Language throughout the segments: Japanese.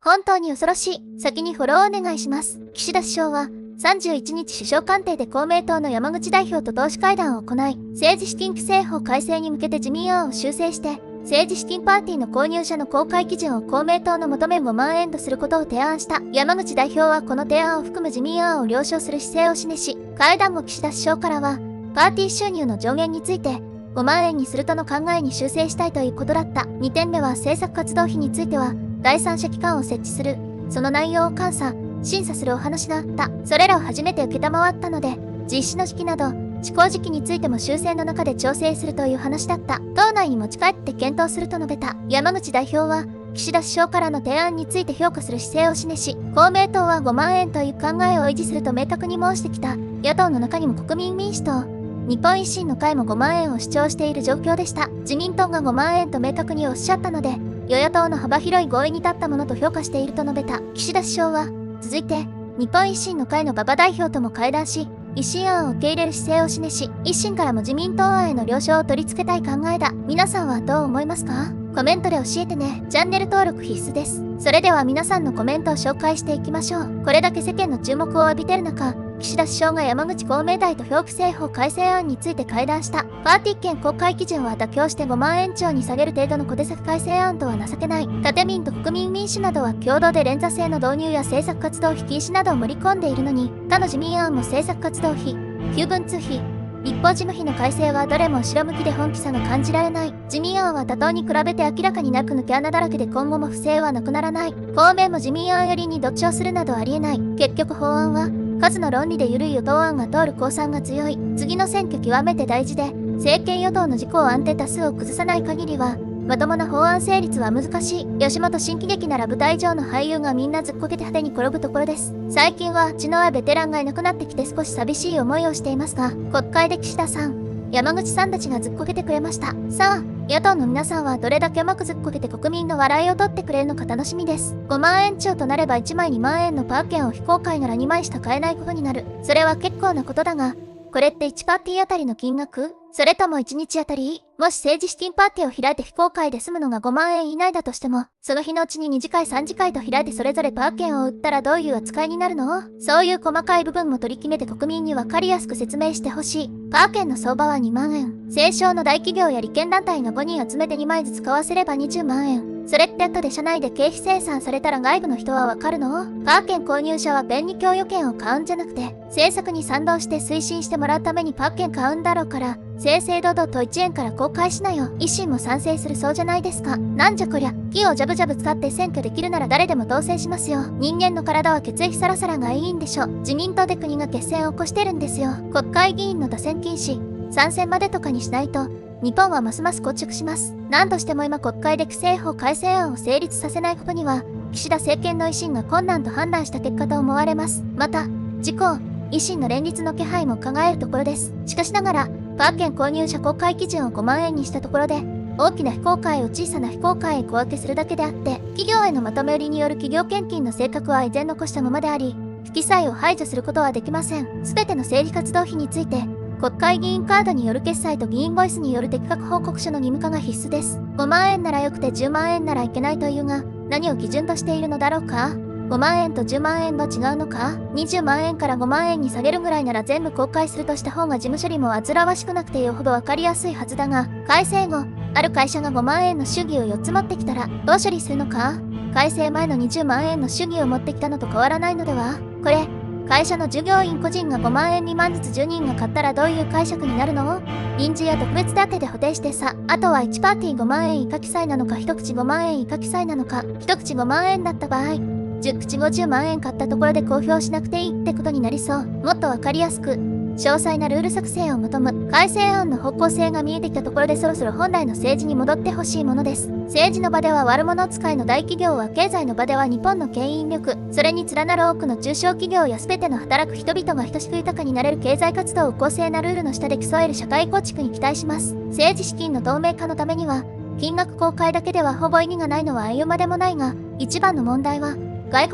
本当に恐ろしい。先にフォローお願いします。岸田首相は31日首相官邸で公明党の山口代表と党首会談を行い、政治資金規正法改正に向けて自民案を修正して、政治資金パーティーの購入者の公開基準を公明党の求め5万円とすることを提案した。山口代表はこの提案を含む自民案を了承する姿勢を示し、会談後岸田首相からは、パーティー収入の上限について、5万円にするとの考えに修正したいということだった。2点目は政策活動費については、第三者機関を設置する。その内容を監査、審査するお話があった。それらを初めて受けたまわったので、実施の時期など、施行時期についても修正の中で調整するという話だった。党内に持ち帰って検討すると述べた。山口代表は、岸田首相からの提案について評価する姿勢を示し、公明党は5万円という考えを維持すると明確に申してきた。野党の中にも国民民主党、日本維新の会も5万円を主張している状況でした。自民党が5万円と明確におっしゃったので、与野党の幅広い合意に立ったものと評価していると述べた。岸田首相は、続いて、日本維新の会の馬場代表とも会談し、維新案を受け入れる姿勢を示し、維新からも自民党案への了承を取り付けたい考えだ。皆さんはどう思いますか？コメントで教えてね。チャンネル登録必須です。それでは皆さんのコメントを紹介していきましょう。これだけ世間の注目を浴びてる中、岸田首相が山口公明大と表記政法改正案について会談した。パーティー券公開基準は妥協して5万円超に下げる程度の小手先改正案とは情けない。立民と国民民主などは共同で連座制の導入や政策活動費禁止などを盛り込んでいるのに、他の自民案も政策活動費、旧文通費、立法事務費の改正はどれも後ろ向きで本気さが感じられない。自民案は他党に比べて明らかになく抜け穴だらけで今後も不正はなくならない。公明も自民案寄りに同調するなどありえない。結局法案は、数の論理で緩い与党案が通る公算が強い。次の選挙極めて大事で、政権与党の自公安定多数を崩さない限りは、まともな法案成立は難しい。吉本新喜劇なら舞台上の俳優がみんなずっこけて派手に転ぶところです。最近は血の合うベテランがいなくなってきて少し寂しい思いをしていますが、国会で岸田さん、山口さんたちがずっこけてくれました。さあ、野党の皆さんはどれだけうまくずっこけて国民の笑いを取ってくれるのか楽しみです。5万円超となれば1枚2万円のパー券を非公開なら2枚しか買えないことになる。それは結構なことだが、これって1パーティーあたりの金額？それとも1日あたり？もし政治資金パーティーを開いて非公開で済むのが5万円以内だとしても、その日のうちに2次会3次会と開いてそれぞれパー券を売ったらどういう扱いになるの？そういう細かい部分も取り決めて国民に分かりやすく説明してほしい。パー券の相場は2万円。政商の大企業や利権団体が5人集めて2枚ずつ買わせれば20万円。それって後で社内で経費精算されたら外部の人はわかるの？パー券購入者は便利供与券を買うんじゃなくて、政策に賛同して推進してもらうためにパー券買うんだろうから、正々堂々と1円から公開しなよ。維新も賛成するそうじゃないですか。なんじゃこりゃ。木をジャブジャブ使って選挙できるなら誰でも当選しますよ。人間の体は血液サラサラがいいんでしょ。自民党で国が決戦を起こしてるんですよ。国会議員の打線禁止、参戦までとかにしないと、日本はますます硬直します。何としても今国会で規制法改正案を成立させないことには、岸田政権の維新が困難と判断した結果と思われます。また、自公、維新の連立の気配も伺えるところです。しかしながら、パー券購入者公開基準を5万円にしたところで、大きな非公開を小さな非公開へ小分けするだけであって、企業へのまとめ売りによる企業献金の性格は依然残したままであり、不記載を排除することはできません。すべての政治活動費について、国会議員カードによる決済と議員ボイスによる適格報告書の義務化が必須です。5万円ならよくて10万円ならいけないというが、何を基準としているのだろうか？5万円と10万円は違うのか？ 20 万円から5万円に下げるぐらいなら全部公開するとした方が事務処理も煩わしくなくてよほどわかりやすいはずだが、改正後、ある会社が5万円の祝儀を4つ持ってきたらどう処理するのか？改正前の20万円の祝儀を持ってきたのと変わらないのでは？これ、会社の従業員個人が5万円未満ずつ10人が買ったらどういう解釈になるの？臨時や特別手当で補填してさ。あとは1パーティー5万円以下記載なのか一口5万円以下記載なのか。一口5万円だった場合、10口50万円買ったところで公表しなくていいってことになりそう。もっとわかりやすく、詳細なルール作成を求む。改正案の方向性が見えてきたところでそろそろ本来の政治に戻ってほしいものです。政治の場では悪者扱いの大企業は経済の場では日本の牽引力、それに連なる多くの中小企業や全ての働く人々が等しく豊かになれる経済活動を公正なルールの下で競える社会構築に期待します。政治資金の透明化のためには、金額公開だけではほぼ意味がないのは言うまでもないが、一番の問題は、外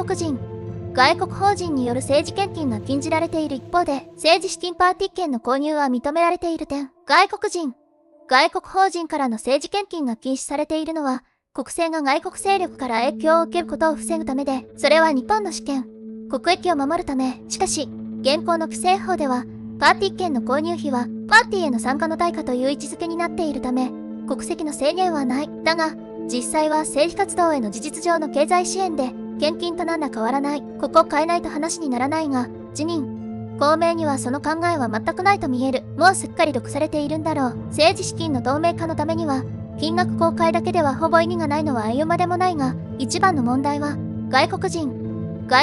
国法人による政治献金が禁じられている一方で、政治資金パーティー券の購入は認められている点。外国法人からの政治献金が禁止されているのは、国政が外国勢力から影響を受けることを防ぐためで、それは日本の主権、国益を守るため。しかし、現行の規制法では、パーティー券の購入費はパーティーへの参加の対価という位置づけになっているため、国籍の制限はない。だが、実際は政治活動への事実上の経済支援で、献金と何ら変わらない。ここを変えないと話にならないが、自民、公明にはその考えは全くないと見える。もうすっかり毒されているんだろう。政治資金の透明化のためには、金額公開だけではほぼ意味がないのは言うまでもないが、一番の問題は、外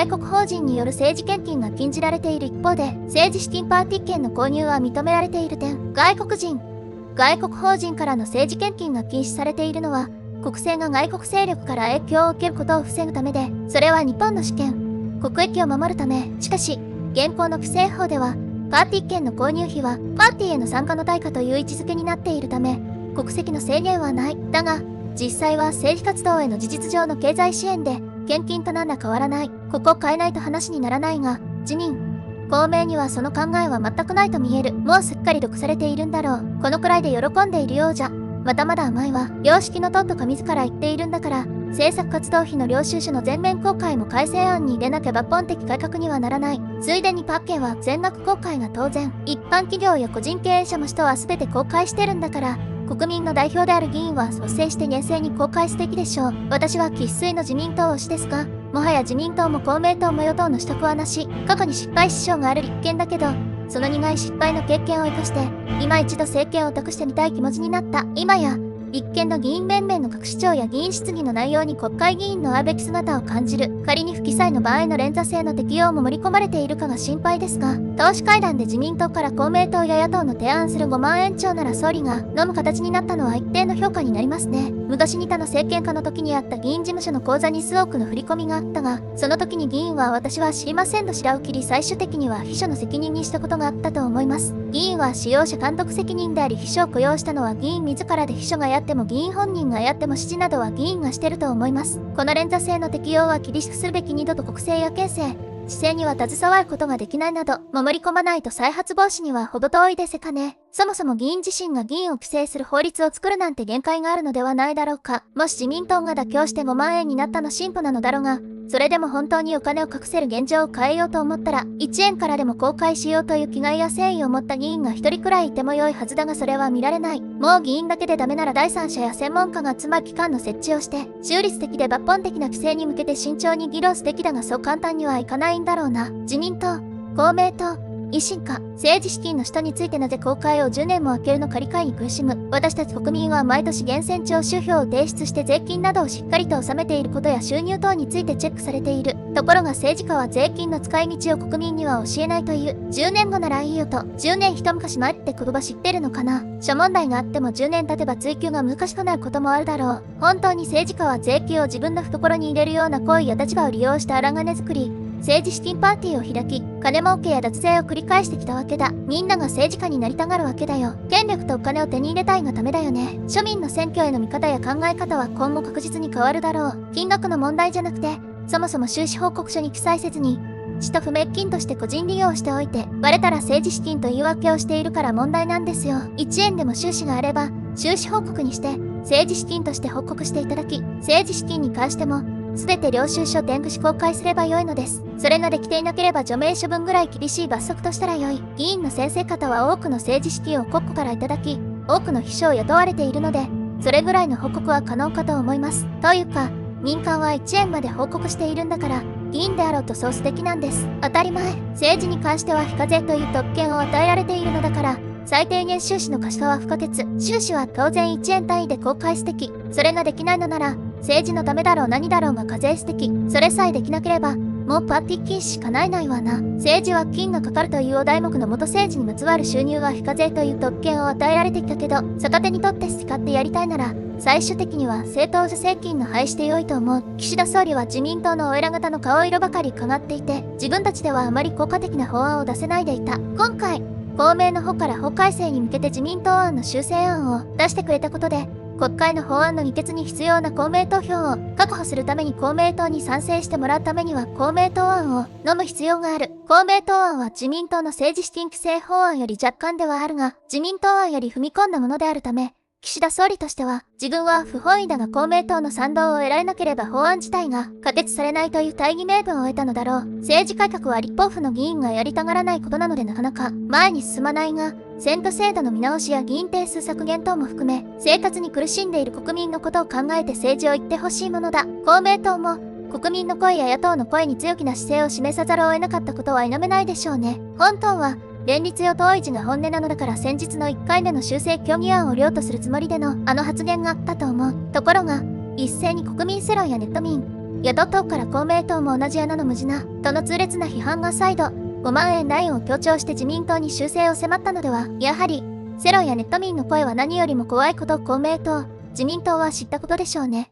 国法人による政治献金が禁じられている一方で、政治資金パーティー券の購入は認められている点。外国法人からの政治献金が禁止されているのは、国政が外国勢力から影響を受けることを防ぐためで、それは日本の主権、国益を守るため。しかし、現行の規制法では、パーティー券の購入費はパーティーへの参加の対価という位置づけになっているため、国籍の制限はない。だが、実際は政治活動への事実上の経済支援で、献金と何ら変わらない。ここを変えないと話にならないが、自民、公明にはその考えは全くないと見える。もうすっかり毒されているんだろう。このくらいで喜んでいるようじゃ。まだまだ甘いわ。良識のトンとか自ら言っているんだから、政策活動費の領収書の全面公開も改正案に入れなきゃ抜本的改革にはならない。ついでにパッケは全額公開が当然。一般企業や個人経営者も人は全て公開してるんだから、国民の代表である議員は率先して厳正に公開すべきでしょう。私は生粋の自民党推しですが、もはや自民党も公明党も与党の取得はなし。過去に失敗師匠がある立憲だけど、その苦い失敗の経験を生かして、今一度政権を託してみたい気持ちになった。今や、立憲の議員連盟の各市長や議員質疑の内容に国会議員のあるべき姿を感じる。仮に不記載の場合の連座制の適用も盛り込まれているかが心配ですが、党首会談で自民党から公明党や野党の提案する5万円超なら総理が飲む形になったのは一定の評価になりますね。昔に他の政権下の時にあった議員事務所の口座に数億の振り込みがあったが、その時に議員は私は知りませんと白を切り、最終的には秘書の責任にしたことがあったと思います。議員は使用者監督責任であり、秘書を雇用したのは議員自らで、秘書がやっても議員本人がやっても指示などは議員がしてると思います。この連座制の適用は厳しくするべき。二度と国政や県政、市政には携わることができないなど、守り込まないと再発防止には程遠いでせかね。そもそも議員自身が議員を規制する法律を作るなんて限界があるのではないだろうか。もし自民党が妥協して5万円になったの進歩なのだろうが、それでも本当にお金を隠せる現状を変えようと思ったら、1円からでも公開しようという気概や誠意を持った議員が一人くらいいても良いはずだが、それは見られない。もう議員だけでダメなら第三者や専門家が集まる機関の設置をして、中立的で抜本的な規制に向けて慎重に議論すべきだが、そう簡単にはいかないんだろうな。自民党、公明党、維新か、政治資金の使途についてなぜ公開を10年も空けるのか理解に苦しむ。私たち国民は毎年源泉徴収票を提出して税金などをしっかりと納めていることや収入等についてチェックされている。ところが政治家は税金の使い道を国民には教えないという。10年後ならいいよと、10年一昔前って言葉知ってるのかな。諸問題があっても10年経てば追及が難しくなることもあるだろう。本当に政治家は税金を自分の懐に入れるような行為や立場を利用して荒金作り、政治資金パーティーを開き、金儲けや脱税を繰り返してきたわけだ。みんなが政治家になりたがるわけだよ。権力とお金を手に入れたいがためだよね。庶民の選挙への見方や考え方は今後確実に変わるだろう。金額の問題じゃなくて、そもそも収支報告書に記載せずに、使途不明金として個人利用しておいて、バレたら政治資金と言い訳をしているから問題なんですよ。1円でも収支があれば、収支報告にして、政治資金として報告していただき、政治資金に関しても、すべて領収書伝口公開すればよいのです。それができていなければ除名処分ぐらい厳しい罰則としたらよい。議員の先生方は多くの政治資金を国庫からいただき、多くの秘書を雇われているので、それぐらいの報告は可能かと思います。というか、民間は1円まで報告しているんだから、議員であろうとそうすべきなんです。当たり前。政治に関しては非課税という特権を与えられているのだから、最低限収支の可視化は不可欠。収支は当然1円単位で公開すべき。それができないのなら、政治のためだろう何だろうが課税すべき。それさえできなければ、もうパーティー禁止しかないないわな。政治は金がかかるというお題目の元政治にまつわる収入は非課税という特権を与えられてきたけど、逆手にとって好き勝手やりたいなら、最終的には政党助成金の廃止で良いと思う。岸田総理は自民党のお偉方の顔色ばかり伺っていて、自分たちではあまり効果的な法案を出せないでいた。今回、公明の方から法改正に向けて自民党案の修正案を出してくれたことで、国会の法案の議決に必要な公明党票を確保するために公明党に賛成してもらうためには公明党案を飲む必要がある。公明党案は自民党の政治資金規正法案より若干ではあるが、自民党案より踏み込んだものであるため、岸田総理としては、自分は不本意だが公明党の賛同を得られなければ法案自体が可決されないという大義名分を得たのだろう。政治改革は立法府の議員がやりたがらないことなのでなかなか前に進まないが、選挙制度の見直しや議員定数削減等も含め、生活に苦しんでいる国民のことを考えて政治を言ってほしいものだ。公明党も、国民の声や野党の声に強気な姿勢を示さざるを得なかったことは否めないでしょうね。本当は、連立与党維持が本音なのだから先日の1回目の修正協議案を了とするつもりでのあの発言があったと思う。ところが、一斉に国民世論やネット民、野党党から公明党も同じ穴の無地な、との痛烈な批判が再度、5万円ラインを強調して自民党に修正を迫ったのでは、やはり、世論やネット民の声は何よりも怖いことを公明党、自民党は知ったことでしょうね。